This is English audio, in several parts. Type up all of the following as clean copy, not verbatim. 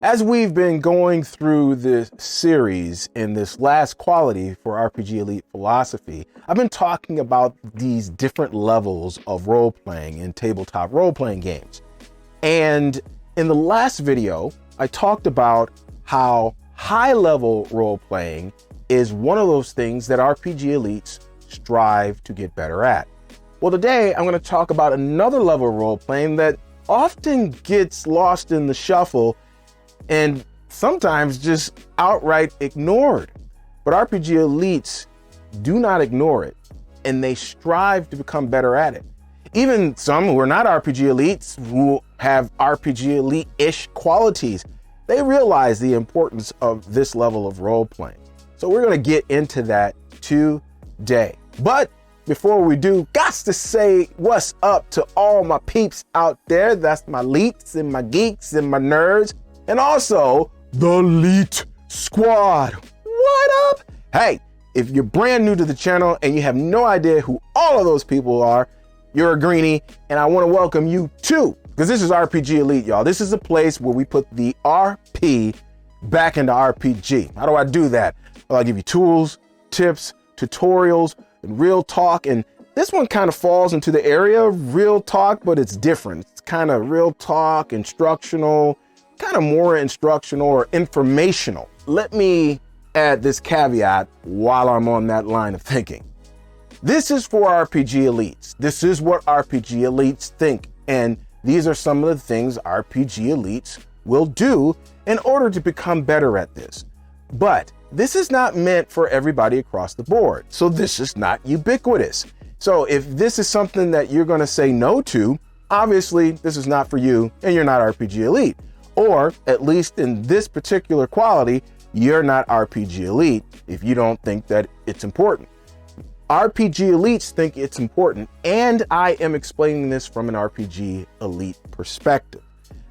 As we've been going through this series in this last quality for RPG Elite philosophy, I've been talking about these different levels of role-playing in tabletop role-playing games. And in the last video, I talked about how high-level role-playing is one of those things that RPG Elites strive to get better at. Well, today I'm going to talk about another level of role-playing that often gets lost in the shuffle and sometimes just outright ignored. But RPG Elites do not ignore it, and they strive to become better at it. Even some who are not RPG Elites, who have RPG Elite-ish qualities, they realize the importance of this level of role-playing. So we're going to get into that today. But before we do, got to say what's up to all my peeps out there. That's my leets and my geeks and my nerds. And also the LEET Squad. What up? Hey, if you're brand new to the channel and you have no idea who all of those people are, you're a greenie, and I want to welcome you too, because this is RPG Elite, y'all. This is a place where we put the RP back into RPG. How do I do that? Well, I give you tools, tips, tutorials, and real talk. And this one kind of falls into the area of real talk, but it's different. It's kind of real talk, instructional, kind of more instructional or informational. Let me add this caveat while I'm on that line of thinking. This is for RPG Elites. This is what RPG Elites think. And these are some of the things RPG Elites will do in order to become better at this. But this is not meant for everybody across the board. So this is not ubiquitous. So if this is something that you're going to say no to, obviously this is not for you and you're not RPG Elite. Or at least in this particular quality, you're not RPG Elite if you don't think that it's important. RPG Elites think it's important, and I am explaining this from an RPG Elite perspective.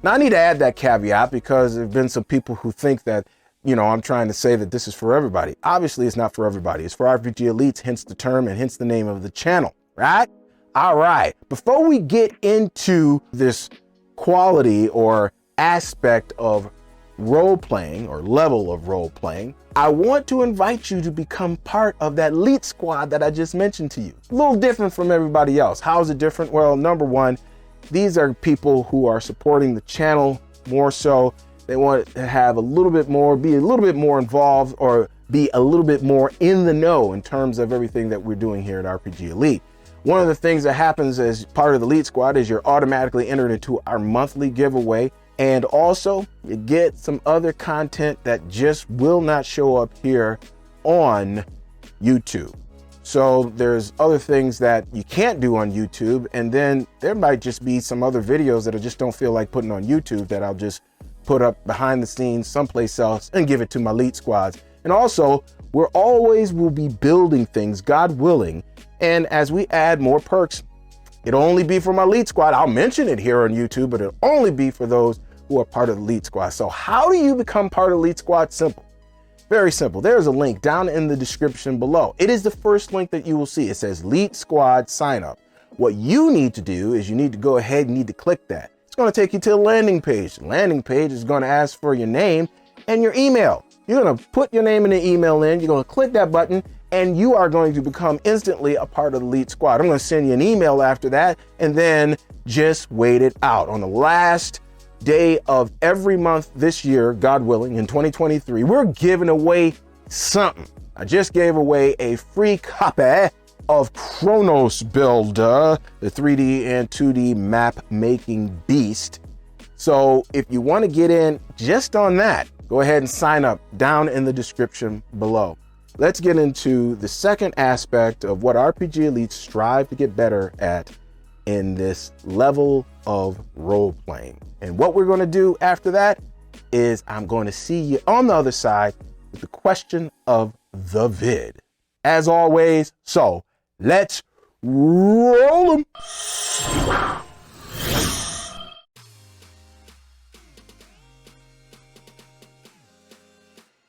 Now I need to add that caveat because there have been some people who think that, you know, I'm trying to say that this is for everybody. Obviously it's not for everybody. It's for RPG Elites, hence the term and hence the name of the channel, right? All right, before we get into this quality or aspect of role-playing or level of role-playing, I want to invite you to become part of that LEET Squad that I just mentioned to you. A little different from everybody else. How is it different? Well, number one, these are people who are supporting the channel more so. They want to have a little bit more, be a little bit more involved or be a little bit more in the know in terms of everything that we're doing here at RPG Elite. One of the things that happens as part of the LEET Squad is you're automatically entered into our monthly giveaway. And also you get some other content that just will not show up here on YouTube. So there's other things that you can't do on YouTube. And then there might just be some other videos that I just don't feel like putting on YouTube that I'll just put up behind the scenes someplace else and give it to my LEET Squads. And also we're always will be building things, God willing. And as we add more perks, it'll only be for my LEET Squad. I'll mention it here on YouTube, but it'll only be for those who are part of the LEET Squad. So how do you become part of the LEET Squad? Simple. Very simple. There's a link down in the description below. It is the first link that you will see. It says LEET Squad sign up. What you need to do is you need to go ahead and need to click that. It's going to take you to a landing page. The landing page is going to ask for your name and your email. You're going to put your name and the email in. You're going to click that button and you are going to become instantly a part of the LEET Squad. I'm going to send you an email after that and then just wait it out. On the last day of every month this year, God willing, in 2023, we're giving away something. I just gave away a free copy of Chronos Builder, the 3D and 2D map making beast. So if you want to get in just on that, go ahead and sign up down in the description below. Let's get into the second aspect of what RPG Elites strive to get better at in this level of role playing. And what we're going to do after that is I'm going to see you on the other side with the question of the vid. As always, so let's roll 'em.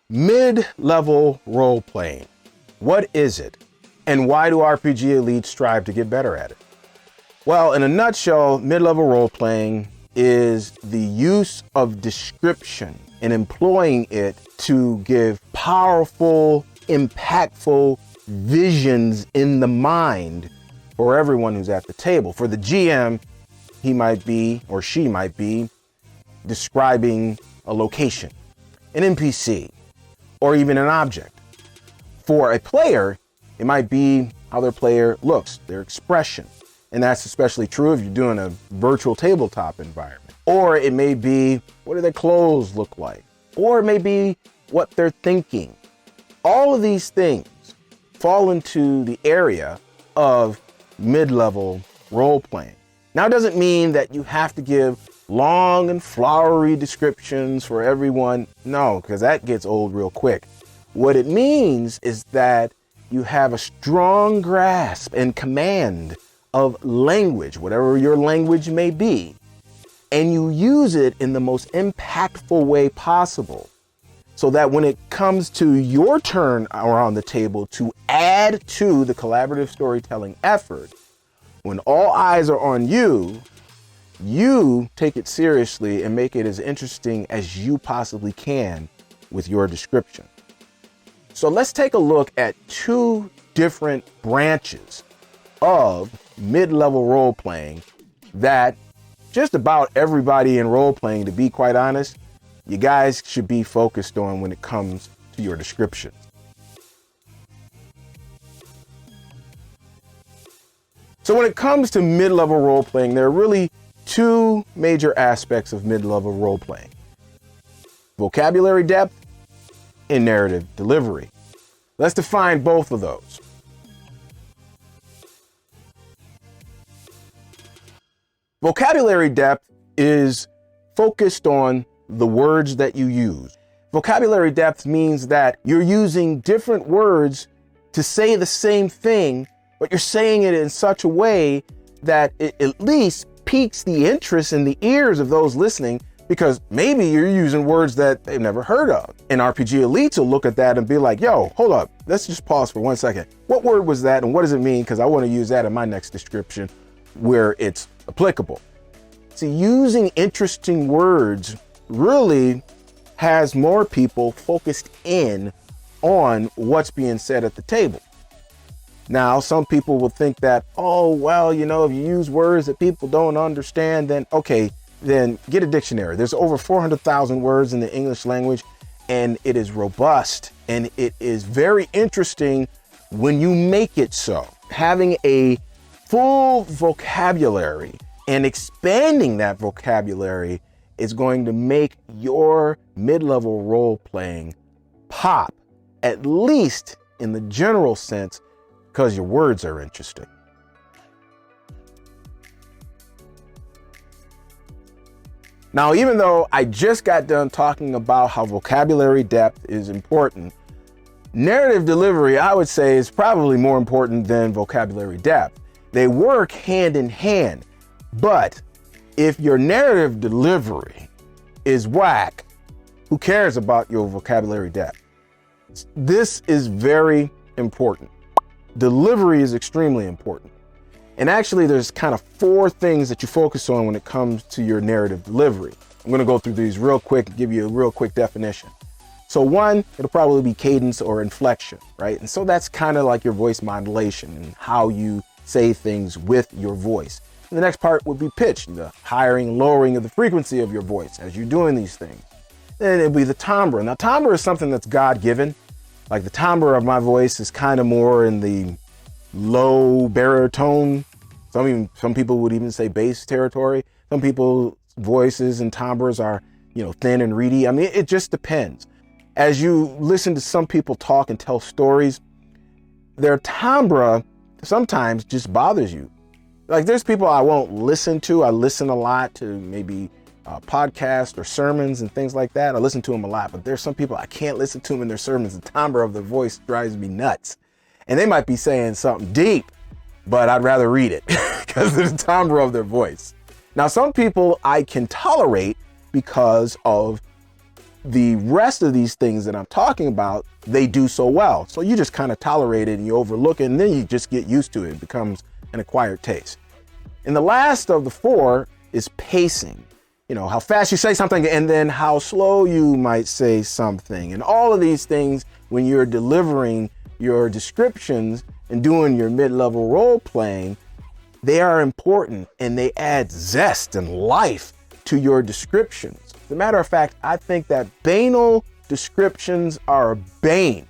Mid-level role playing. What is it? And why do RPG Elites strive to get better at it? Well, in a nutshell, mid-level role-playing is the use of description and employing it to give powerful, impactful visions in the mind for everyone who's at the table. For the GM, he might be, or she might be, describing a location, an NPC, or even an object. For a player, it might be how their player looks, their expression. And that's especially true if you're doing a virtual tabletop environment. Or it may be, what do their clothes look like? Or it may be what they're thinking. All of these things fall into the area of mid-level role-playing. Now, it doesn't mean that you have to give long and flowery descriptions for everyone. No, because that gets old real quick. What it means is that you have a strong grasp and command of language, whatever your language may be, and you use it in the most impactful way possible, so that when it comes to your turn around the table to add to the collaborative storytelling effort, when all eyes are on you, you take it seriously and make it as interesting as you possibly can with your description. So let's take a look at two different branches of mid-level role-playing that just about everybody in role-playing, to be quite honest, you guys should be focused on when it comes to your description. So when it comes to mid-level role-playing, there are really two major aspects of mid-level role-playing: vocabulary depth and narrative delivery. Let's define both of those. Vocabulary depth is focused on the words that you use. Vocabulary depth means that you're using different words to say the same thing, but you're saying it in such a way that it at least piques the interest in the ears of those listening, because maybe you're using words that they've never heard of. And RPG elites will look at that and be like, yo, hold up, let's just pause for 1 second. What word was that and what does it mean? Because I want to use that in my next description where it's applicable. See, using interesting words really has more people focused in on what's being said at the table. Now, some people will think that, oh, well, you know, if you use words that people don't understand, then okay, then get a dictionary. There's over 400,000 words in the English language, and it is robust, and it is very interesting when you make it so. Having a full vocabulary and expanding that vocabulary is going to make your mid-level role-playing pop, at least in the general sense, because your words are interesting. Now, even though I just got done talking about how vocabulary depth is important, narrative delivery, I would say, is probably more important than vocabulary depth. They work hand in hand, but if your narrative delivery is whack, who cares about your vocabulary depth? This is very important. Delivery is extremely important. And actually, there's kind of 4 things that you focus on when it comes to your narrative delivery. I'm going to go through these real quick and give you a real quick definition. So 1, it'll probably be cadence or inflection, right? And so that's kind of like your voice modulation and how you say things with your voice. And the next part would be pitch, the highering and lowering of the frequency of your voice as you're doing these things. Then it'll be the timbre. Now, timbre is something that's God-given. Like the timbre of my voice is kind of more in the low baritone. Some people would even say bass territory. Some people's voices and timbres are, thin and reedy. I mean, it just depends. As you listen to some people talk and tell stories, their timbre sometimes just bothers you. Like there's people I won't listen to. I listen a lot to maybe podcasts or sermons and things like that. I listen to them a lot, but there's some people I can't listen to them in their sermons. The timbre of their voice drives me nuts. And they might be saying something deep, but I'd rather read it because of the timbre of their voice. Now, some people I can tolerate because of the rest of these things that I'm talking about, they do so well. So you just kind of tolerate it and you overlook it, and then you just get used to it. It becomes an acquired taste. And the last of the 4 is pacing. how fast you say something and then how slow you might say something. And all of these things, when you're delivering your descriptions and doing your mid-level role playing, they are important and they add zest and life to your descriptions. As a matter of fact, I think that banal descriptions are a bane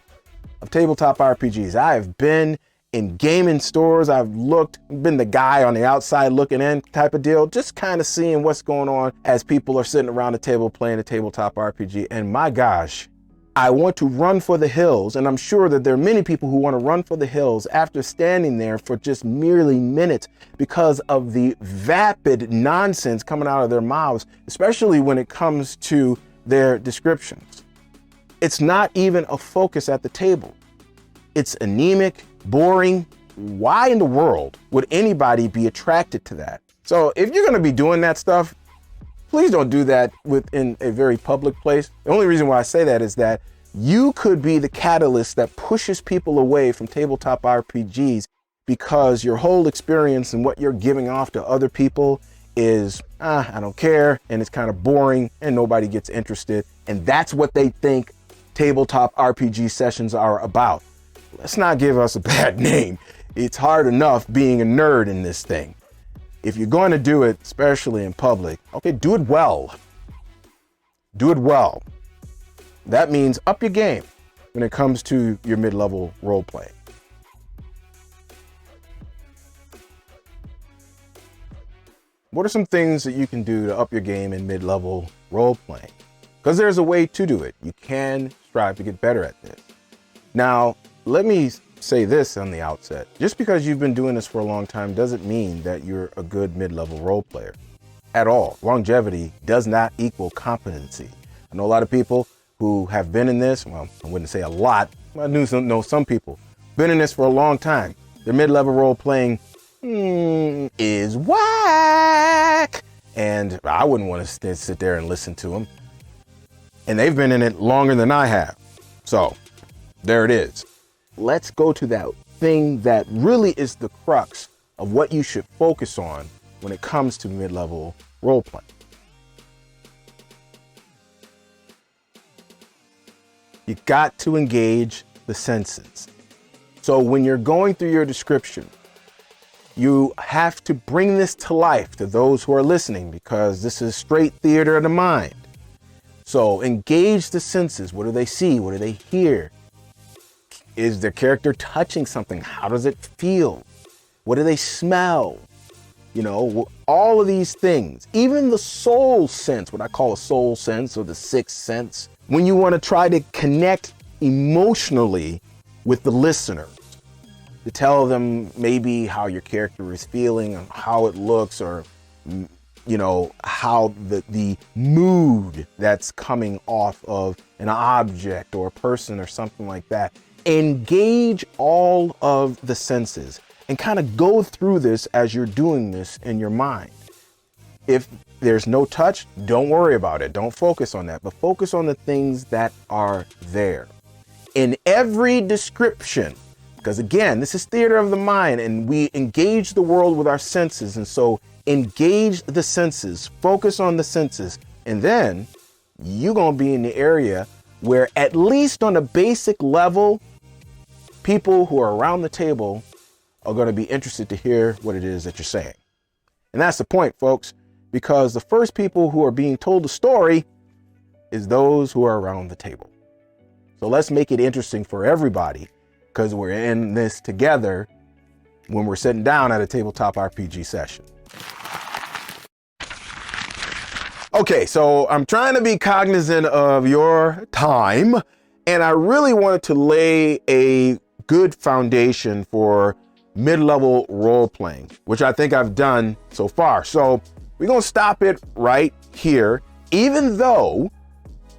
of tabletop RPGs. I have been in gaming stores, been the guy on the outside looking in type of deal, just kind of seeing what's going on as people are sitting around the table playing a tabletop RPG. And my gosh, I want to run for the hills. And I'm sure that there are many people who want to run for the hills after standing there for just merely minutes because of the vapid nonsense coming out of their mouths, especially when it comes to their descriptions. It's not even a focus at the table. It's anemic, boring. Why in the world would anybody be attracted to that? So if you're going to be doing that stuff, please don't do that within a very public place. The only reason why I say that is that you could be the catalyst that pushes people away from tabletop RPGs because your whole experience and what you're giving off to other people is, I don't care, and it's kind of boring and nobody gets interested. And that's what they think tabletop RPG sessions are about. Let's not give us a bad name. It's hard enough being a nerd in this thing. If you're going to do it, especially in public, okay, do it well. Do it well. That means up your game when it comes to your mid-level role play. What are some things that you can do to up your game in mid-level role playing? Because there's a way to do it. You can strive to get better at this. Now, let me say this on the outset. Just because you've been doing this for a long time doesn't mean that you're a good mid-level role player at all. Longevity does not equal competency. I know a lot of people who have been in this, well, I wouldn't say a lot, I know some people, been in this for a long time. Their mid-level role playing is whack. And I wouldn't want to sit there and listen to them. And they've been in it longer than I have. So there it is. Let's go to that thing that really is the crux of what you should focus on when it comes to mid-level role playing. You got to engage the senses. So when you're going through your description, you have to bring this to life to those who are listening because this is straight theater of the mind. So engage the senses. What do they see? What do they hear? Is their character touching something? How does it feel? What do they smell? All of these things, even the soul sense, what I call a soul sense or the sixth sense, when you want to try to connect emotionally with the listener, to tell them maybe how your character is feeling, or how it looks, or how the mood that's coming off of an object or a person or something like that. Engage all of the senses and kind of go through this as you're doing this in your mind. If there's no touch, don't worry about it. Don't focus on that, but focus on the things that are there. In every description, because again, this is theater of the mind and we engage the world with our senses. And so engage the senses, focus on the senses, and then you're going to be in the area where at least on a basic level, people who are around the table are going to be interested to hear what it is that you're saying. And that's the point, folks, because the first people who are being told the story is those who are around the table. So let's make it interesting for everybody because we're in this together when we're sitting down at a tabletop RPG session. Okay, so I'm trying to be cognizant of your time, and I really wanted to lay a good foundation for mid-level role playing, which I think I've done so far. So we're gonna stop it right here, even though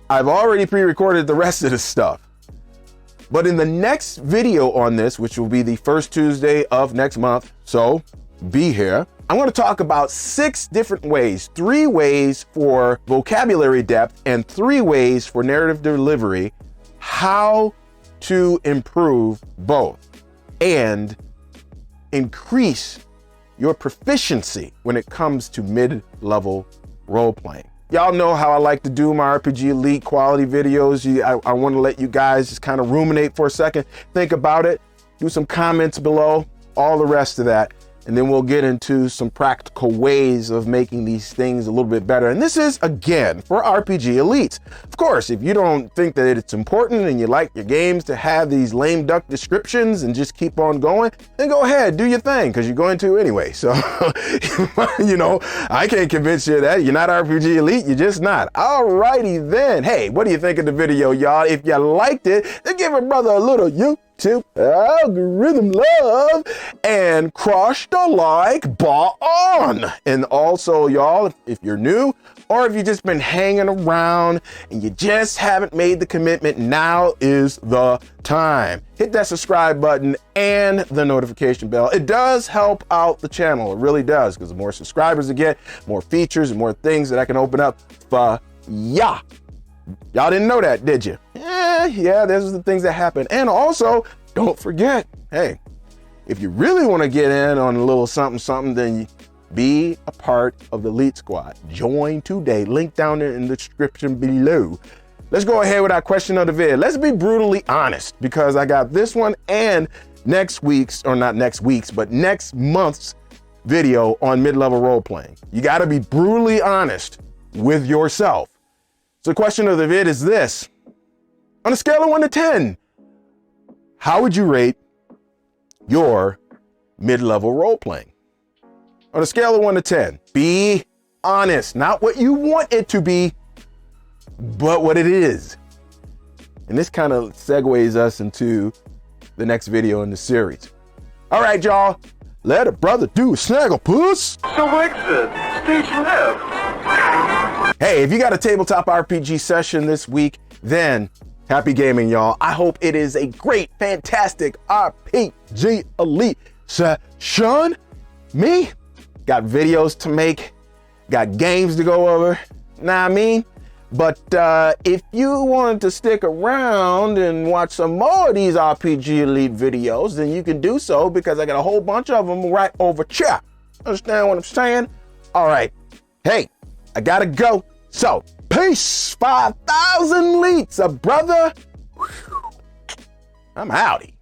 I've already pre-recorded the rest of the stuff. But in the next video on this, which will be the first Tuesday of next month, so be here, I'm going to talk about 6 different ways, 3 ways for vocabulary depth and 3 ways for narrative delivery, how to improve both and increase your proficiency when it comes to mid-level role playing. Y'all know how I like to do my RPG Elite quality videos. I want to let you guys just kind of ruminate for a second, think about it, do some comments below, all the rest of that. And then we'll get into some practical ways of making these things a little bit better. And this is, again, for RPG Elites. Of course, if you don't think that it's important and you like your games to have these lame duck descriptions and just keep on going, then go ahead, do your thing, because you're going to anyway. So, you know, I can't convince you that you're not RPG Elite, you're just not. Alrighty then. Hey, what do you think of the video, y'all? If you liked it, then give a brother a little YouTube algorithm love and crush the like button. And also, y'all, if you're new or if you've just been hanging around and you just haven't made the commitment, now is the time. Hit that subscribe button and the notification bell. It does help out the channel. It really does, because the more subscribers I get, more features and more things that I can open up for ya. Y'all didn't know that, did you? Yeah, those are the things that happen. And also, don't forget, hey, if you really want to get in on a little something, then be a part of the LEET Squad. Join today. Link down there in the description below. Let's go ahead with our question of the vid. Let's be brutally honest, because I got this one and next week's, or not next week's, but next month's video on mid-level role-playing. You got to be brutally honest with yourself. So the question of the vid is this. On a scale of 1 to 10, how would you rate your mid-level role-playing? On a scale of 1 to 10, be honest, not what you want it to be, but what it is. And this kind of segues us into the next video in the series. All right, y'all, let a brother do a snaggle puss. So exit, stage left. Hey, if you got a tabletop RPG session this week, then happy gaming, y'all. I hope it is a great, fantastic RPG Elite session. Me, got videos to make, got games to go over, know what I mean? But if you wanted to stick around and watch some more of these RPG Elite videos, then you can do so, because I got a whole bunch of them right over here. Understand what I'm saying? All right. Hey, I gotta go. So, peace, 5,000 leets, brother. I'm outie.